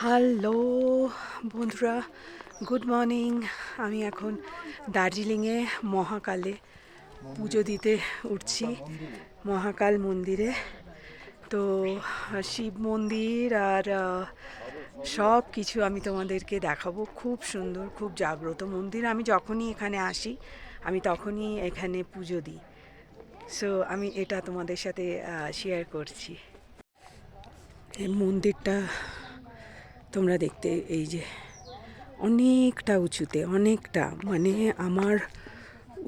Hello বন্ধুরা, good morning. আমি এখন দার্জিলিংয়ে মহাকালে পুজো দিতে উঠছি, মহাকাল মন্দিরে। তো শিব মন্দির আর সব কিছু আমি তোমাদেরকে দেখাবো। খুব সুন্দর, খুব জাগ্রত মন্দির। আমি যখনই এখানে আসি আমি তখনই এখানে পুজো দিই। সো আমি এটা তোমাদের সাথে শেয়ার করছি। এই মন্দিরটা তোমরা দেখতে, এই যে অনেকটা উঁচুতে, অনেকটা, মানে আমার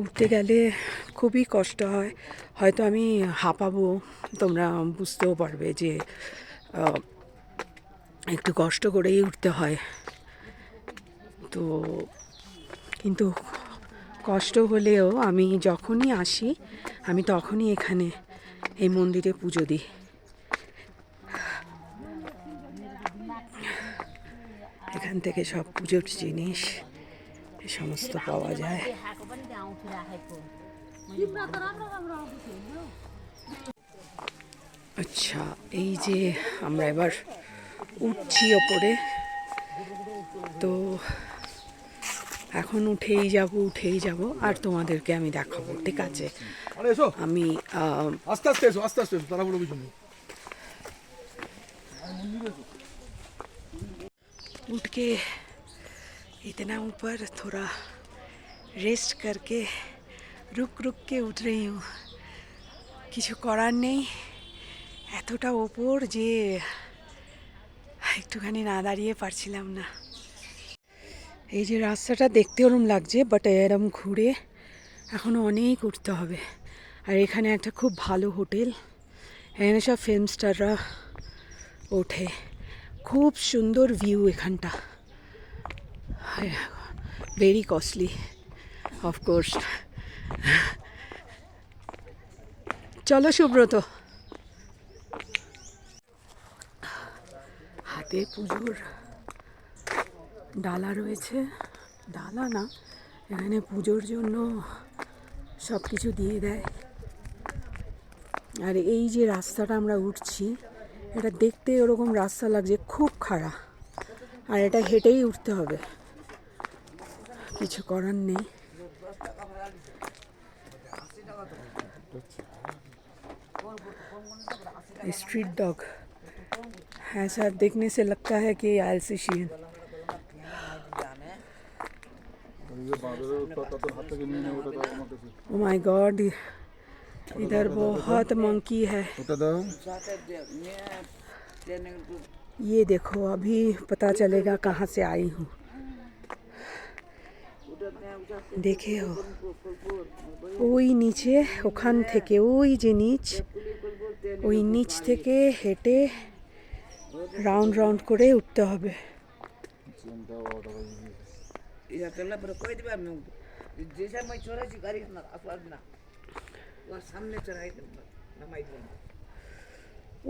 উঠতে গেলে খুবই কষ্ট হয়, হয়তো আমি হাঁপাবো। তোমরা বুঝতেও পারবে যে একটু কষ্ট করেই উঠতে হয়। তো কিন্তু কষ্ট হলেও আমি যখনই আসি আমি তখনই এখানে এই মন্দিরে পুজো দিই। এখান থেকে সব পুজোর জিনিস সমস্ত পাওয়া যায়। আচ্ছা, এই যে আমরা এবার উঠছি ওপরে। তো এখন উঠেই যাব আর তোমাদেরকে আমি দেখাবো, ঠিক আছে? আমি আস্তে আস্তে এসো, আস্তে আস্তে এসো, তাড়াহুড়ো কিছু নেই। उठ के इतना ऊपर थोड़ा रेस्ट करके रुक रुक के उठ रही हूँ। কিছু করার নেই, এতটা ওপর যে একটুখানি না দাঁড়িয়ে পারছিলাম না। এই যে রাস্তাটা দেখতে ওরম লাগছে, বাট এরম ঘুরে এখনও অনেক উঠতে হবে। আর এখানে একটা খুব ভালো হোটেল, এখানে সব ফিল্ম স্টাররা ওঠে। খুব সুন্দর ভিউ এখানটা, ভেরি কস্টলি অফকোর্স। চলো সুব্রত। হাতে পুজোর ডালা রয়েছে, ডালা না, এখানে পুজোর জন্য সব কিছু দিয়ে দেয়। আর এই যে রাস্তাটা আমরা উঠছি, এটা দেখতে ওরকম রাস্তা লাগছে, খুব খাড়া, আর এটা হেঁটেই উঠতে হবে, কিছু করার নেই। स्ट्रीट डॉग, ऐसा देखने से लगता है कि एल्सेशियन। ओ माय गॉड, इधर बहुत मंकी है। ये देखो, अभी पता चलेगा कहाँ से आई हूँ। দেখে ওই নিচে, ওখান থেকে ওই যে নিচ, ওই নিচ থেকে হেঁটে রাউন্ড রাউন্ড করে উঠতে হবে।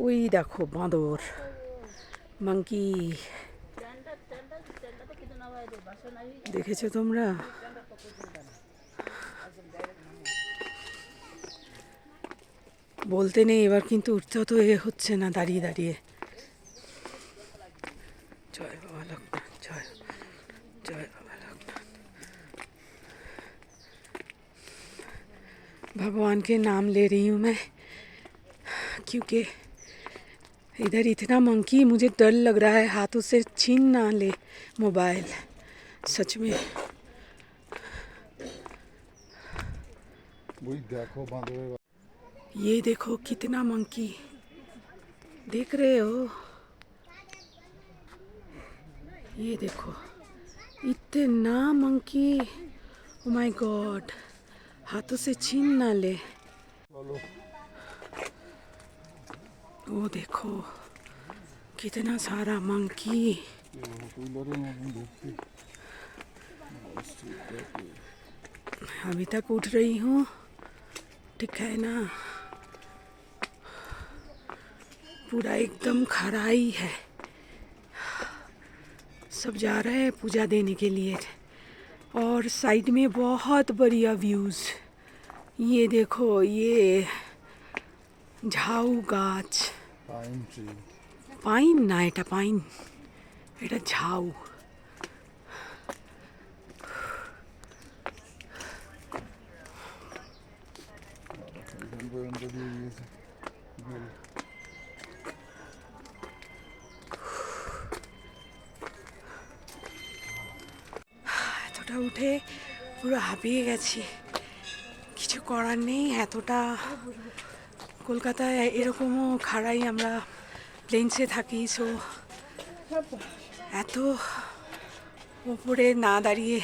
ওই দেখো বাঁদর, মাঙ্কি, দেখেছো তোমরা? বলতে নেই, এবার কিন্তু উঠতে তো হচ্ছে না দাঁড়িয়ে দাঁড়িয়ে। জয় বাবা লোকনাথ, জয় জয় बाबा लोकनाथ। भगवान के नाम ले रही हूँ मैं, क्योंकि इधर इतना मंकी, मुझे डर लग रहा है हाथों से छीन ना ले मोबाइल, सच में। ये देखो कितना मंकी, देख रहे हो? ये देखो इतना मंकी, ओ माय गॉड, हाथों से छीन ना ले। वो देखो कितना सारा मंकी। अभी तक उठ रही हूँ, ठीक है ना? पूरा एकदम खराई है, सब जा रहे हैं पूजा देने के लिए। और साइड में बहुत बढ़िया व्यूज़, ये देखो, ये झाऊ गाछ, पाइन ना, এটা পাইন, এটা ঝাউ। এতটা উঠে পুরো হাঁপিয়ে গেছি, কিছু করার নেই। এতটা কলকাতায় এরকমও খাড়াই, আমরা প্লেনসে থাকি, সো এত উপরে না দাঁড়িয়ে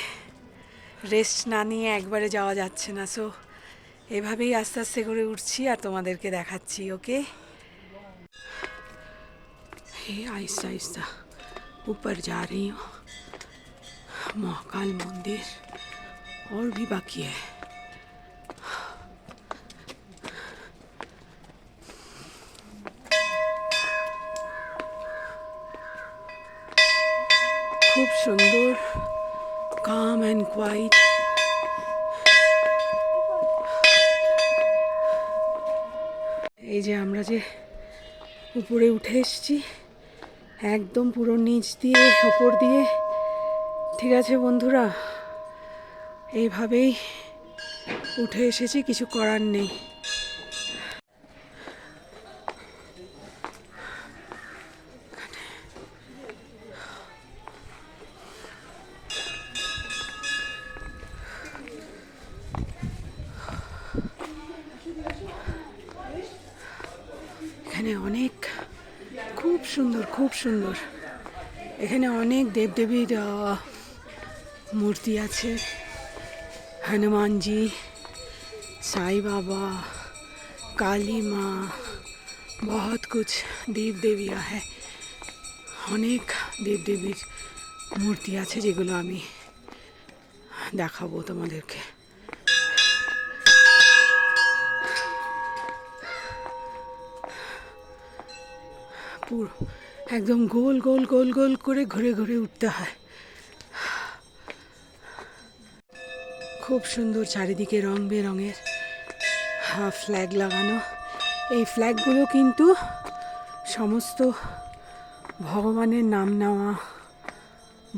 রেস্ট না নিয়ে একবারে যাওয়া যাচ্ছে না। সো এভাবেই আস্তে আস্তে করে উঠছি আর তোমাদেরকে দেখাচ্ছি। ওকে, हे आहिस्ता आहिस्ता ऊपर जा रही हूँ। महाकाल मंदिर और भी बाकी है। खूब सुंदर, काम एंड क्वाइट। এই যে আমরা যে উপরে উঠে এসেছি, একদম পুরো নিচ দিয়ে ওপর দিয়ে। ঠিক আছে বন্ধুরা, এইভাবেই উঠে এসেছি, কিছু করার নেই। এখানে অনেক, খুব সুন্দর, খুব সুন্দর। এখানে অনেক দেবদেবীর মূর্তি আছে। হনুমানজি, साईं बाबा, काली माँ, बहुत कुछ देव देवियाँ है। অনেক দেবদেবীর মূর্তি আছে যেগুলো আমি দেখাবো তোমাদেরকে। পুরো একদম গোল গোল গোল গোল করে ঘুরে ঘুরে উঠতে হয়। খুব সুন্দর, চারিদিকে রং বেরঙের ফ্ল্যাগ লাগানো। এই ফ্ল্যাগগুলো কিন্তু সমস্ত ভগবানের নাম নেওয়া,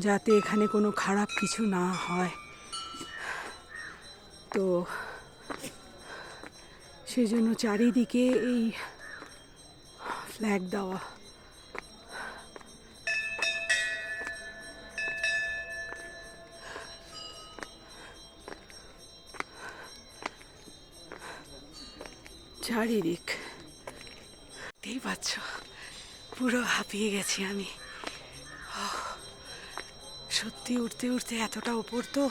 যাতে এখানে কোনো খারাপ কিছু না হয়। তো সেই জন্য চারিদিকে এই ফ্ল্যাগ দেওয়া। চারিদিক দেখতেই পাচ্ছ, পুরো হাঁপিয়ে গেছি আমি। সত্যি উঠতে উঠতে এতটা ওপর, তো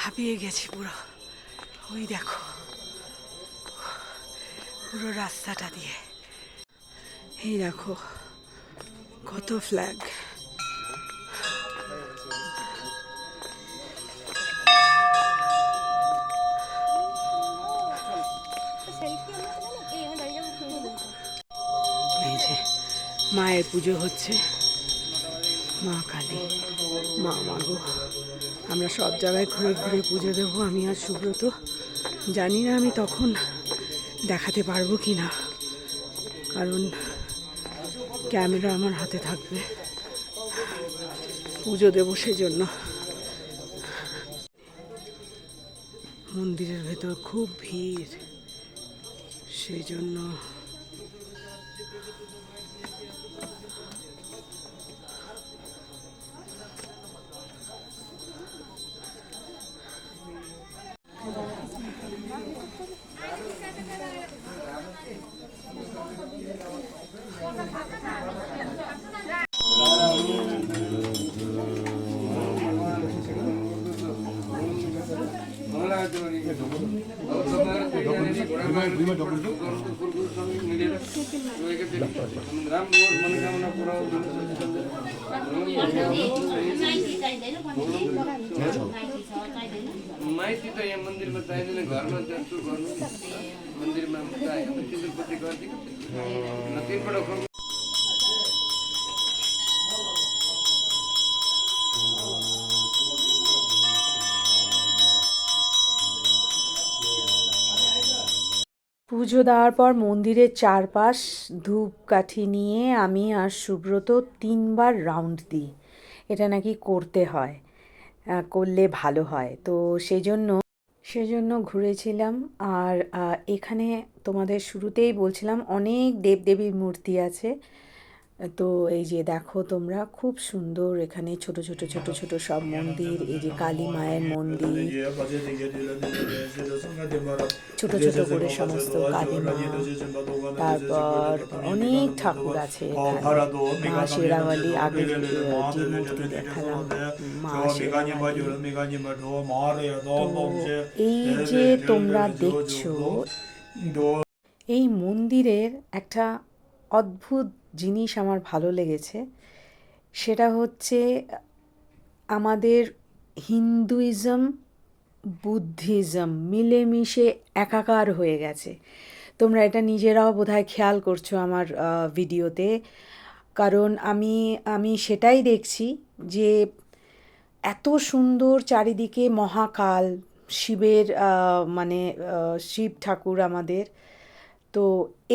হাঁপিয়ে গেছি পুরো। ওই দেখো পুরো রাস্তাটা দিয়ে, এই দেখো কত ফ্ল্যাগ। এই যে মায়ের পুজো হচ্ছে, মা কালী, মা মাগো। আমরা সব জায়গায় ঘুরে ঘুরে পুজো দেবো, আমি আর সুব্রত। জানি না আমি তখন দেখাতে পারবো কি না, কারণ ক্যামেরা আমার হাতে থাকবে, পুজো দেবো সেজন্য। মন্দিরের ভেতর খুব ভিড়, সেই জন্য माइती त यहाँ मन्दिरमा चाहिँदैन, घरमा जान्छु गर्नु मन्दिरमा चाहियो तिनीपट्टि गरिदिएको तिनपल्ट। পুজো দেওয়ার পর মন্দিরের চারপাশ ধূপকাঠি নিয়ে আমি আর সুব্রত 3বার রাউন্ড দিই। এটা নাকি করতে হয়, করলে ভালো হয়। তো সেজন্য ঘুরেছিলাম। আর এখানে তোমাদের শুরুতেই বলছিলাম অনেক দেবদেবীর মূর্তি আছে। তো এই যে দেখো তোমরা, খুব সুন্দর এখানে ছোট ছোট ছোট ছোট সব মন্দির। এই যে কালী মায়ের মন্দির, ছোট ছোট করে সমস্ত কালী মা, তারপর অনেক ঠাকুর আছে এখানে। মা শেরাওয়ালি, আগে যে মূর্তি দেখালাম মা শেরাওয়ালি। তো এই যে তোমরা দেখছো, এই মন্দিরের একটা অদ্ভুত জিনিস আমার ভালো লেগেছে। সেটা হচ্ছে আমাদের হিন্দুইজম বুদ্ধিজম মিলেমিশে একাকার হয়ে গেছে। তোমরা এটা নিজেরাও বোধহয় খেয়াল করছো আমার ভিডিওতে। কারণ আমি সেটাই দেখছি যে এত সুন্দর চারিদিকে মহাকাল, শিবের মানে শিব ঠাকুর আমাদের। তো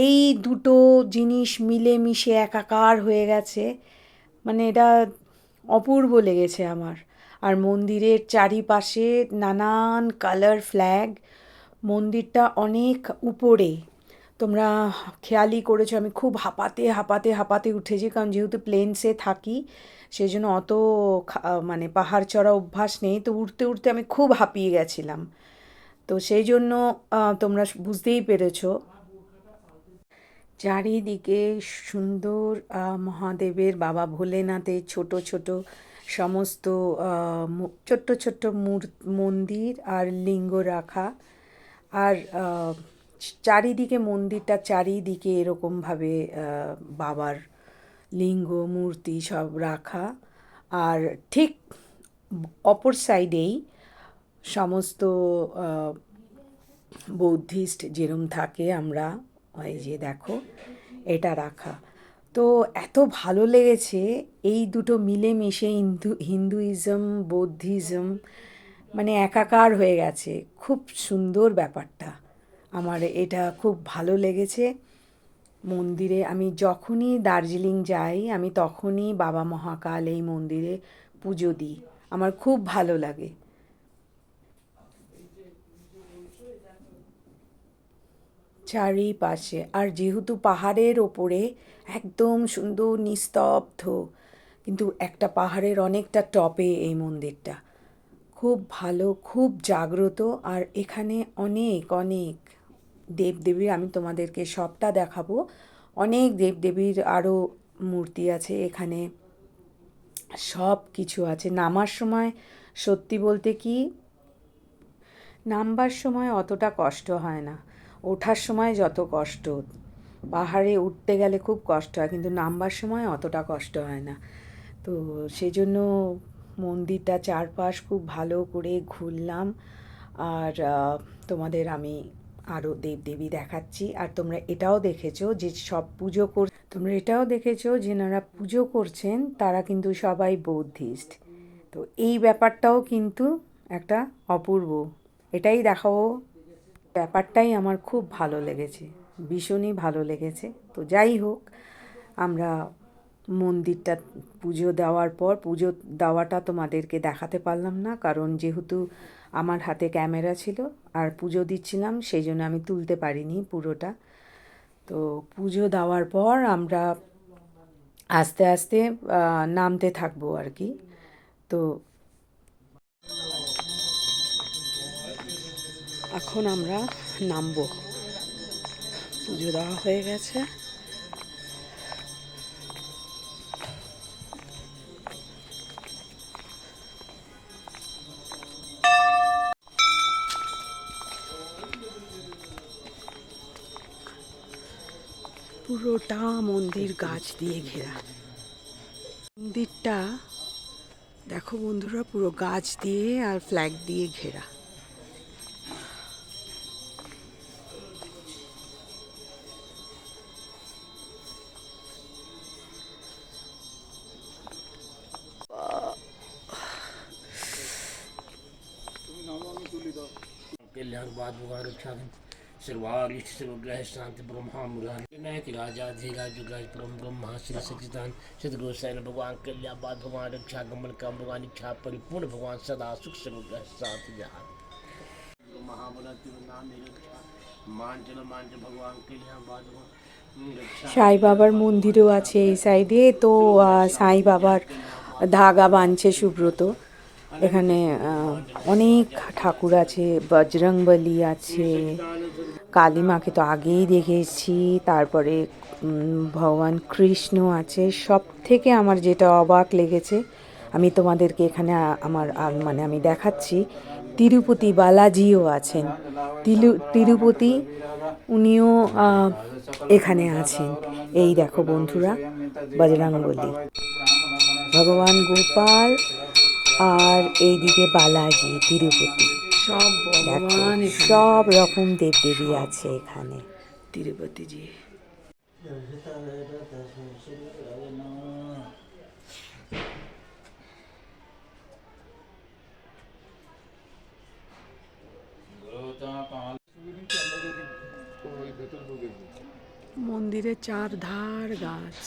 এই দুটো জিনিস মিলেমিশে একাকার হয়ে গেছে, মানে এটা অপূর্ব লেগেছে আমার। আর মন্দিরের চারিপাশে নানান কালার ফ্ল্যাগ। মন্দিরটা অনেক উপরে, তোমরা খেয়ালই করেছো আমি খুব হাঁপাতে উঠেছি, কারণ যেহেতু প্লেনসে থাকি সেই জন্য অত মানে পাহাড় চড়া অভ্যাস নেই। তো উঠতে উঠতে আমি খুব হাঁপিয়ে গেছিলাম। তো সেই জন্য তোমরা বুঝতেই পেরেছো। চারিদিকে সুন্দর মহাদেবের, বাবা ভোলেনাথের ছোট ছোট সমস্ত ছোট্ট ছোট্ট মন্দির আর লিঙ্গ রাখা। আর চারিদিকে মন্দিরটা চারিদিকে এরকমভাবে বাবার লিঙ্গ মূর্তি সব রাখা। আর ঠিক অপর সাইডেই সমস্ত বৌদ্ধিস্ট যেরম থাকে, আমরা এই যে দেখো এটা রাখা। তো এত ভালো লেগেছে এই দুটো মিলেমিশে, হিন্দুইজম বৌদ্ধিজম মানে একাকার হয়ে গেছে। খুব সুন্দর ব্যাপারটা, আমার এটা খুব ভালো লেগেছে। মন্দিরে আমি যখনই দার্জিলিং যাই আমি তখনই বাবা মহাকাল এই মন্দিরে পুজো দিই, আমার খুব ভালো লাগে। চারিপাশে, আর যেহেতু পাহাড়ের ওপরে একদম সুন্দর নিস্তব্ধ, কিন্তু একটা পাহাড়ের অনেকটা টপে এই মন্দিরটা, খুব ভালো, খুব জাগ্রত। আর এখানে অনেক অনেক দেবদেবীর, আমি তোমাদেরকে সবটা দেখাবো। অনেক দেবদেবীর আরও মূর্তি আছে এখানে, সব কিছু আছে। নামার সময় সত্যি বলতে কি, নামবার সময় অতটা কষ্ট হয় না, ওঠার সময় যত কষ্ট। পাহাড়ে উঠতে গেলে খুব কষ্ট হয়, কিন্তু নামবার সময় অতটা কষ্ট হয় না। তো সেই জন্য মন্দিরটা চারপাশ খুব ভালো করে ঘুরলাম। আর তোমাদের আমি আরও দেবদেবী দেখাচ্ছি। আর তোমরা এটাও দেখেছো যে সব তোমরা এটাও দেখেছো যে যারা পুজো করছেন তারা কিন্তু সবাই বৌদ্ধিস্ট। তো এই ব্যাপারটাও কিন্তু একটা অপূর্ব, এটাই দেখাবো। ব্যাপারটাই আমার খুব ভালো লেগেছে, ভীষণই ভালো লেগেছে। তো যাই হোক, আমরা মন্দিরটা পুজো দেওয়ার পর, পুজো দেওয়াটা তোমাদেরকে দেখাতে পারলাম না, কারণ যেহেতু আমার হাতে ক্যামেরা ছিল আর পুজো দিচ্ছিলাম, সেই জন্য আমি তুলতে পারিনি পুরোটা। তো পুজো দেওয়ার পর আমরা আস্তে আস্তে নামতে থাকবো আর কি। তো এখন আমরা নামবো, পুজো দেওয়া হয়ে গেছে। পুরোটা মন্দির গাছ দিয়ে ঘেরা। মন্দিরটা দেখো বন্ধুরা, পুরো গাছ দিয়ে আর ফ্ল্যাগ দিয়ে ঘেরা। सर्वारिष्ट सर्वग्रह शांति ब्रह्मा मुरारी विनायक राजाधिराज जुगराज परम ब्रह्मा श्री सच्चिदान सदगुरुसैन भगवान कल्याण भगवान रक्षा गमन का भगवान इच्छा परिपूर्ण भगवान सदा सुख सर्वग्रह शांति जहां महाबला नाम मांचल मांच भगवान कल्याण बाद সাই বাবার মন্দিরও আছে এই সাইডে। তো সাই বাবার ধাগা বাঁধছে সুব্রত। এখানে অনেক ঠাকুর আছে, বজরংবলী আছে, কালী মাকে তো আগেই দেখেছি, তারপরে ভগবান কৃষ্ণ আছে। সব থেকে আমার যেটা অবাক লেগেছে, আমি তোমাদেরকে এখানে মানে আমি দেখাচ্ছি, তিরুপতি বালাজিও আছেন। তিরুপতি উনিও এখানে আছেন। এই দেখো বন্ধুরা, বজরংবলী, ভগবান গোপাল, আর এইদিকে বালাজি, তিরুপতি, সব ভগবান, সব রকম দেবদেবী আছে এখানে। তিরুপতিজি মন্দিরের চারধার গাছ।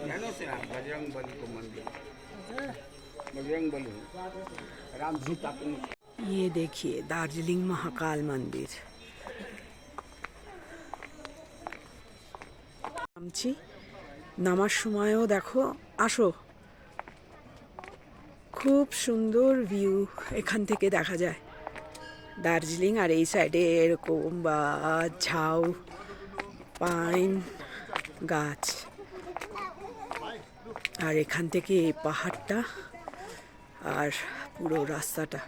जानो से आप बजरंग बली को मंदिर, बजरंग बली राम सीता को। ये देखिए दार्जिलिंग महाकाल मंदिर। নামছি, নামার সময়ও দেখো, আসো, খুব সুন্দর ভিউ এখান থেকে দেখা যায় দার্জিলিং। আর এই সাইডে এরকম বা ঝাউ পাইন গাছ, আর এখান থেকে এই পাহাড়টা আর পুরো রাস্তাটা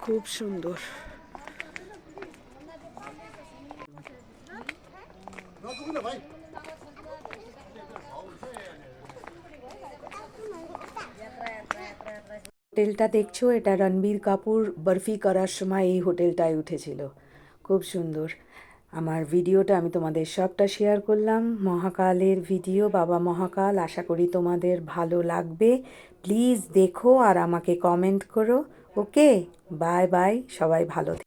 খুব সুন্দর। হোটেলটা দেখছো, এটা রণবীর কাপুর বরফি করার সময় এই হোটেলটায় উঠেছিল। খুব সুন্দর। আমার ভিডিওটা আমি তোমাদের সবটা শেয়ার করলাম, মহাকালের ভিডিও, বাবা মহাকাল। আশা করি তোমাদের ভালো লাগবে। প্লিজ দেখো আর আমাকে কমেন্ট করো। ওকে, বাই বাই, সবাই ভালো।